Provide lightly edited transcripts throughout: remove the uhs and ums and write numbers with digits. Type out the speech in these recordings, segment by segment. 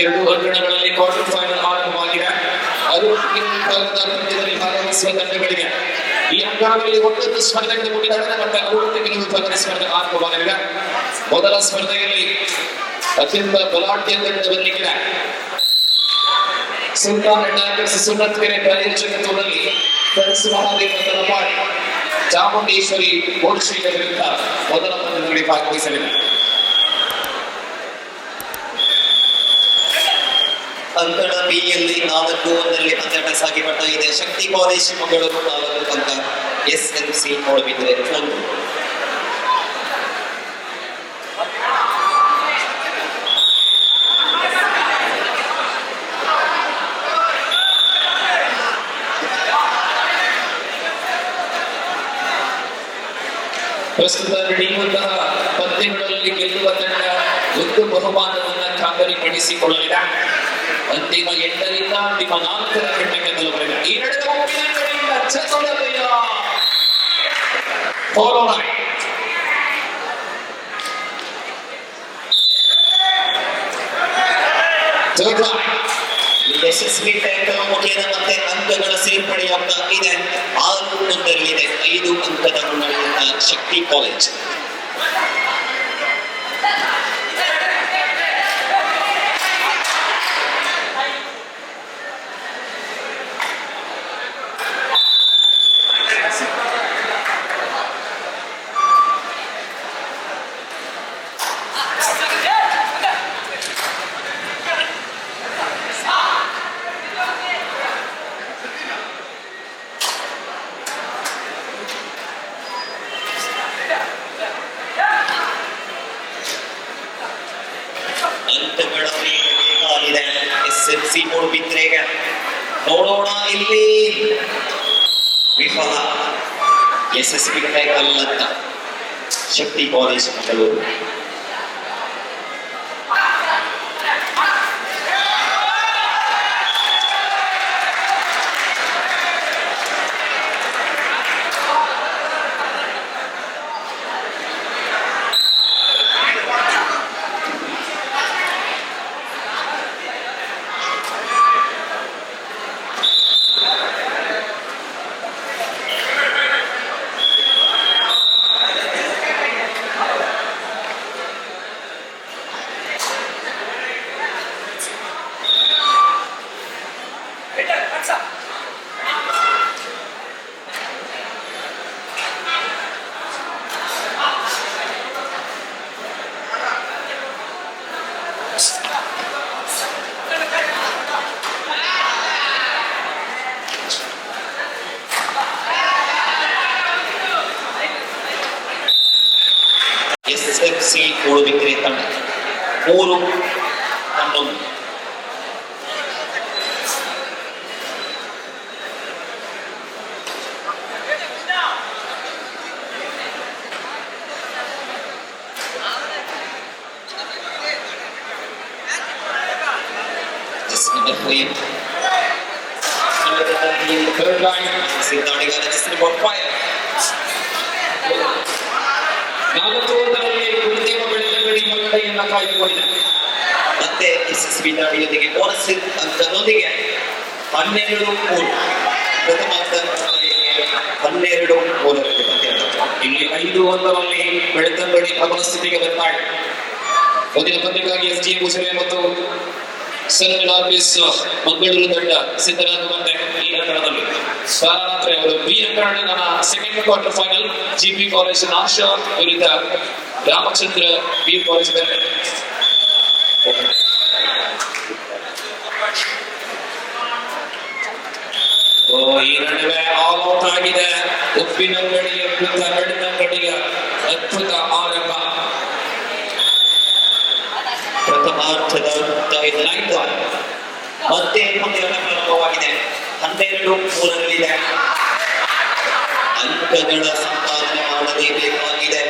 ಎರಡು ಅಂಗಣಗಳಲ್ಲಿ quarter final ಆರಂಭವಾಗಿದೆ. ಪಂದ್ಯದಲ್ಲಿ ಭಾಗವಹಿಸುವ ತಂಡಗಳಿಗೆ ಈ ಅಂಗಣಗಳಲ್ಲಿ ಒಂದೊಂದು ಸ್ಪರ್ಧೆಗಳು ಮುಗಿದಾಗಿದೆ ಮತ್ತು 60 ಕಿಲೋಮೀಟರ್ ಸ್ಪರ್ಧೆ ಆರಂಭವಾಗಲಿದೆ. ಮೊದಲ ಸ್ಪರ್ಧೆಯಲ್ಲಿ ಅತ್ಯಂತ ಬಲಾಢ್ಯ ತಂಡದಲ್ಲಿದೆ ಸುಲ್ತಾನ್ ಅಟ್ಯಾಕರ್ಸ್ ಸುನ್ನತ್ಕೆರೆ ಪ್ರಾಯೋಜಕತ್ವದಲ್ಲಿ ಕನಸು ಮಹಾದೇವ ತಲಪಾಡಿ ಚಾಮುಂಡೇಶ್ವರಿ ಗೋಡ್ಶಿಯ ವಿರುದ್ಧ ಮೊದಲ ಪಂದ್ಯದಲ್ಲಿ ಭಾಗವಹಿಸಲಿದೆ. ಅಂಕಣ ಬಿಯಲ್ಲಿ 4-1 ಪಂದ್ಯಾಟ ಸಾಗಿ ಬರ್ತಾ ಇದೆ. ಶಕ್ತಿ ಕಾಲೇಜ್ ಮಂಗಳೂರು 4 ಅಂಕ, SMC ಮೂಡಬಿದ್ರೆ 1. ಪ್ರಸ್ತುತ ನಡೆಯುವಂತಹ ಪಂದ್ಯಗಳಲ್ಲಿ ಗೆಲ್ಲುವ ತಂಡ ಒಂದು ಬಹುಮಾನವನ್ನು ಖಾತರಿಪಡಿಸಿಕೊಳ್ಳಲಿದೆ. ಅಂತಿಮ 8ರಿಂದ ಅಂತಿಮ 4ರ ಘಟ್ಟಕ್ಕೆ ತಲುಪಲಿದೆ. ಈ ನಡೆದ ಉಪ್ಪಿನಂಗಡಿಯಿಂದ ಚತುರತೆಯ ಫಾಲೋ ಲೈನ್ ಯಶಸ್ವಿ ಟ್ಯಾಕಲ್ ಮುಖೇನ ಮತ್ತೆ ಅಂಕಗಳ ಸೇರ್ಪಡೆಯಾಗ್ತಾ ಇದೆ. 6-1 5 ಅಂಕದ ಮುನ್ನಡೆಯುತ್ತ ಶಕ್ತಿ ಕಾಲೇಜ್. SMC ಮೂಡಬಿದ್ರೆಗೆ ನೋಡೋಣ ಇಲ್ಲಿ ವಿಫಲ. ಯಶಸ್ವಿ ಟ್ಯಾಕಲ್ ಅಂತ ಶಕ್ತಿ ಕಾಲೇಜ್ ಮಂಗಳೂರು. SMC ಮೂಡಬಿದ್ರೆ ತಂಡ 3-11. Third line. ಸಿದ್ಧಾಡಿಗಾರ just about fire. 4-1ರಲ್ಲಿ ಕುಲದೇವ Belthangady ಮುನ್ನಡೆಯನ್ನು ಕಾಯ್ದುಕೊಂಡಿದೆ. ಮತ್ತೆ ಯಶಸ್ವಿ ದಾಳಿಯೊಂದಿಗೆ ಬೋನಸ್ ಅಂಕದೊಂದಿಗೆ 12-3 ಪ್ರಥಮಾರ್ಧ 12-3 ಇಲ್ಲಿ 5-1ರಲ್ಲಿ ಬೆಳ್ತಂಗಡಿ ಪ್ರಬಲ ಸ್ಥಿತಿಗೆ ಬರ್ತಾರೆ. ಮೊದಲ ಪಂದ್ಯಕ್ಕಾಗಿ SG ಮುಸುರೆ ಮತ್ತು ಮಂಗಳೂರು ತಂಡ ಸಿದ್ಧರಾಗುವಂತೆ ಈ ಅಂಕಣದಲ್ಲಿ ಸ್ವಾರಾತ್ರಿ ಅವರು ಬಿ ಅಂಕಣದ second quarter final GP college ಆಶಾ ವಿರುದ್ಧ ರಾಮಚಂದ್ರ ಬಿ ಕಾಲೇಜ್ ಈ ನಡುವೆ ಆಲ್ ಔಟ್ ಆಗಿದೆ. ಉಪ್ಪಿನಂಗಡಿಯ ವಿರುದ್ಧ ಬೆಳ್ತಂಗಡಿಯ ಅದ್ಭುತ ಆರಂಭ. ಪ್ರಥಮಾರ್ಧದ ಮತ್ತೆ ಪಂದ್ಯಾಟ ಪ್ರಾರಂಭವಾಗಿದೆ. 12-3 ಅಂಕಗಳ ಸಂಪಾದನೆ ಮಾಡಲೇಬೇಕಾಗಿದೆ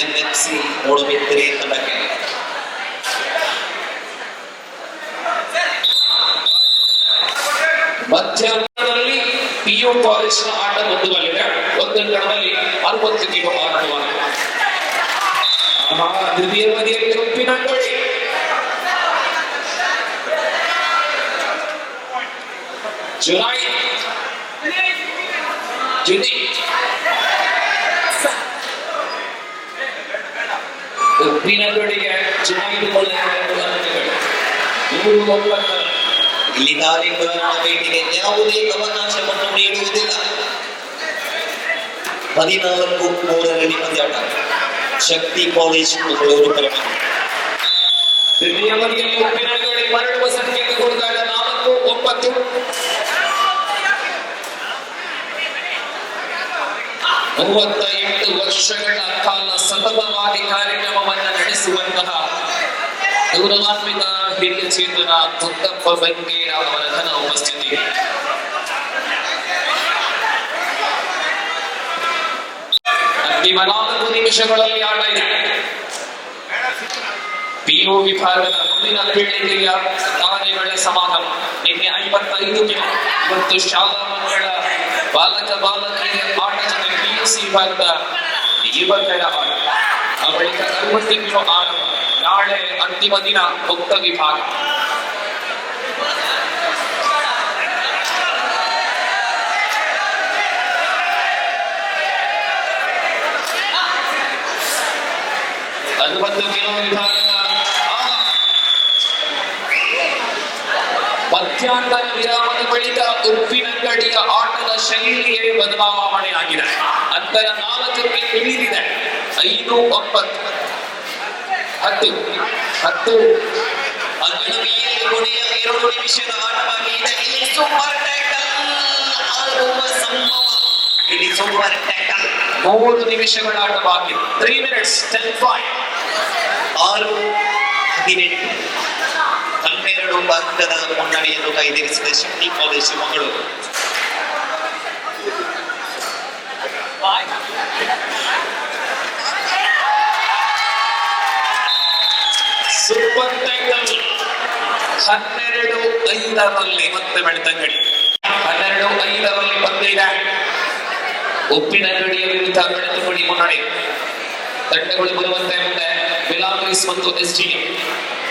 MFC ಮೂಡಬಿದ್ರೆ ತಂಡಕ್ಕೆ. ಮಧ್ಯಾಹ್ನದಲ್ಲಿ PU ಕಾಲೇಜಿನ ಆಟ ಮುಂದುವರಿದೆ. ಒಂದಂಕಣದಲ್ಲಿ 60 ಕಿಲೋ ಆರಂಭವಾಗಿದೆ. ದ್ವಿತೀಯ ಬದಿಯಲ್ಲಿ ಉಪ್ಪಿನಂಗಡಿ ಜುಲೈ ಜುಲೈ ಉಪ್ಪಿನಂಗಡಿಗೆ ಚುನಾಯಿತ ಇಲ್ಲಿ ತಾರೀಖುಗಳ ಭೇಟಿಗೆ ಯಾವುದೇ ಅವಕಾಶವನ್ನು ನೀಡುವುದಿಲ್ಲ. 14-3 ಪಂದ್ಯಾಟ ಶಕ್ತಿ ಕಾಲೇಜ್ ಮಂಗಳೂರು ಪರವಾಗಿ. ದ್ವಿತೀಯವರಿಗೆ ಉಪ್ಪಿನಂಗಡಿ ಮರಳುವ ಸಂಖ್ಯೆಗೆ ಕೊಡುವಾಗ 4-9. ಮೂವತ್ತಎಂಟು ವರ್ಷಗಳ ಕಾಲ ಸತತವಾಗಿ ಕಾರ್ಯಕ್ರಮವನ್ನು ನಡೆಸುವಂತಹ ಗೌರವಾನ್ವಿತ ಹಿರಿಯ ಚೇತನ ಮುತ್ತಪ್ಪ ಬಂಗೇರ ಅವರ ಘನ ಉಪಸ್ಥಿತಿ. ಅಂತಿಮ 4 ನಿಮಿಷಗಳಲ್ಲಿ ಆಟ ಇದೆ. ಪಿಯು ವಿಭಾಗದ ಮುಂದಿನ ಪೀಳಿಗೆಯ ಕಾರ್ಯಗಳ ಸಮಾಗಮ. ನಿನ್ನೆ 55 ಇವತ್ತು ಶಾಲಾ ಮಕ್ಕಳ ಬಾಲಕ ಬಾಲಕಿಯರ ಆಟ ಜೊತೆ ಪಿಯುಸಿ ವಿಭಾಗದ ಯುವಕರ ಆಟ. ಆ ಬಳಿಕ 60 ಕಿಲೋ ಆರಂಭ. ನಾಳೆ ಅಂತಿಮ ದಿನ ಮುಕ್ತ ವಿಭಾಗ. ಮಧ್ಯಾಹ್ನದ ವಿರಾಮದ ಬಳಿಕ ಉಪ್ಪಿನಂಗಡಿಯ ಆಟದ ಶೈಲಿಯೇ ಬದಲಾವಣೆ ಆಗಿದೆ. ಅಂತರ 4ಕ್ಕೆ ಇಳಿದಿದೆ. 5-9 10 ಅಂಗಡಿಯಲ್ಲಿ ಕೊನೆಯ 2 ನಿಮಿಷದ ಆಟವಾಗಿ ಇದೆ. ಇಲ್ಲಿ ಸೂಪರ್ ಟ್ಯಾಕಲ್ ಆಗುವ ಸಂಭವ. ಇಲ್ಲಿ ಸೂಪರ್ ಟ್ಯಾಕಲ್ 3 ನಿಮಿಷಗಳ ಆಟವಾಗಿದೆ. 3 minutes 10-5. 6-18 12 ಅಂಕದ ಮುನ್ನಡೆಯನ್ನು ಕೈದೇರಿಸಿದ ಶಕ್ತಿ ಕಾಲೇಜು ಮಂಗಳೂರು. ಸೂಪರ್ ಟ್ಯಾಕಲ್ 12-5 ಮತ್ತೆ ಬೆಳ್ತಂಗಡಿ. 12-5 ಪಂದ್ಯ ಇದೆ. ಉಪ್ಪಿನಂಗಡಿಯ ವಿರುದ್ಧ ಬೆಳ್ತಂಗಡಿ ಮುನ್ನಡೆ. ತಂಡಗಳು ಬರುವಂತೆ ಮುಂದೆ ಬೆಲಾಗ್ರೀಸ್ ಮತ್ತು SDM.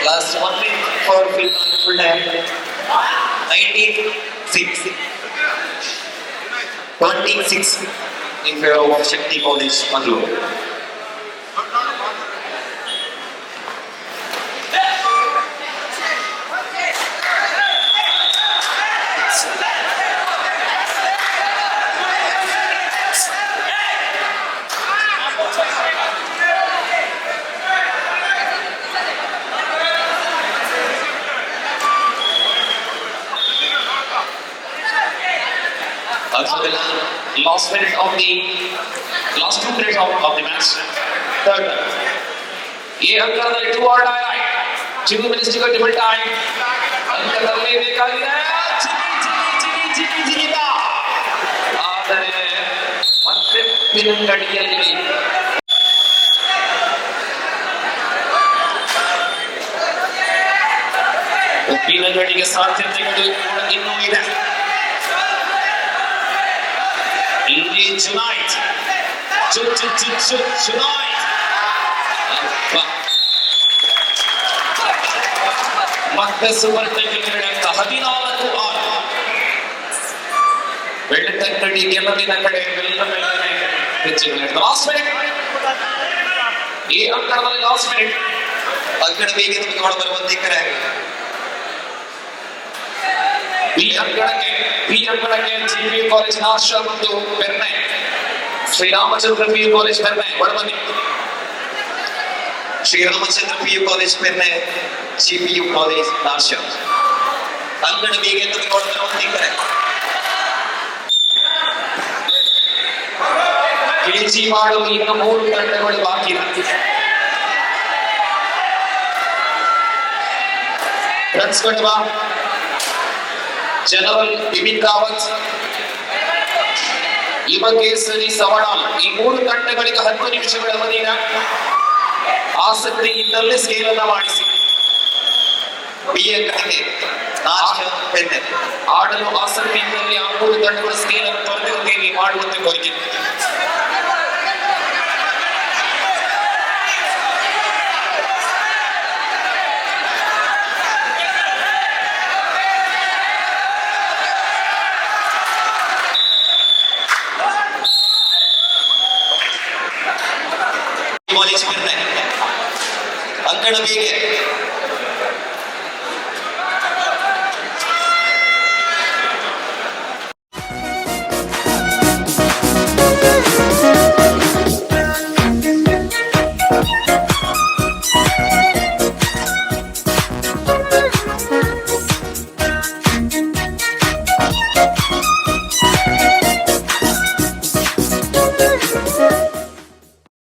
Last 1 minute for full time. 26 in favor of Shakti College Mangalore. Also the last minute of the last 2 minutes of the match. Third. ये अंकलದಲ್ಲಿ 2 or die. 2 minutes to go to full time. अंकलದಲ್ಲಿ ಬೇಕಾಗಿದೆ. ಜಿಗಿತ. ಆದರೆ ಮತ್ತೆ ಉಪ್ಪಿನಂಗಡಿಯಲ್ಲಿ ಉಪ್ಪಿನಂಗಡಿಗೆ ಸಾಧ್ಯತೆಗಳು ಇನ್ನೂ ಇದೆ. Indeed tonight. Tonight. ಮತ್ತೆ super title 14-6. Belthangady ಗೆಲುವಿನ ಕಡೆ ಬೆಲ್ಲನೆ ಹೆಚ್ಚಿನ ಲಾಸ್ಟ್ ಮಿನಿಟ್. ಈ ಅಂಕಣದಲ್ಲಿ ಲಾಸ್ಟ್ ಮಿನಿಟ್ ಅಂಕಣ ಬೇಗ ತೆಗೆದುಕೊಂಡು ಬರುವಂತೆ ಕರೆ. ಈ ಅಂಕಣಕ್ಕೆ ಜಿಪಿ ಕಾಲೇಜ್ ನಾಶ ಮತ್ತು ಬೆರ್ನೆ ಶ್ರೀರಾಮಚಂದ್ರ PU ಕಾಲೇಜ್ ಬೆರ್ನೆ ಒಳಬನ್ನಿ. ಶ್ರೀರಾಮಚಂದ್ರ PU ಕಾಲೇಜ್ ಬೆರ್ನೆ GPU ಕಾಲೇಜ್ ನಾಶ. ಅಂಕಣ ಬೇಗ ತೆಗೆದುಕೊಂಡು ಬರುವಂತೆ ಕರೆ. ಕೆಜಿ ಮಾಡಲು ಇನ್ನು 3 ತಂಡಗಳು ಬಾಕಿ ಇದೆ. ರನ್ಸ್ ಕೊಡುವ ಜನರಲ್ ಬಿಪಿನ್ ರಾವತ್, ಯುವ ಕೇಸರಿ ಸವಣಾಲ್. ಈ 3 ತಂಡಗಳಿಗೆ 10 ನಿಮಿಷಗಳ ಅವಧಿಯ ಆಸಕ್ತಿ ಇದ್ದಲ್ಲಿ ಸ್ಕೇಲ್ ಅನ್ನ ಮಾಡಿಸಿ ಆಡಲು ಆಸಕ್ತಿ ಇದ್ದಲ್ಲಿ ಆ 3 ತಂಡಗಳ ಸ್ಕೇಲ್ ಅನ್ನು ತರಬೇತಿ ಮಾಡುವಂತೆ ಕೋರಿಕೆ. कॉलेज फिरणे अंकण बीगे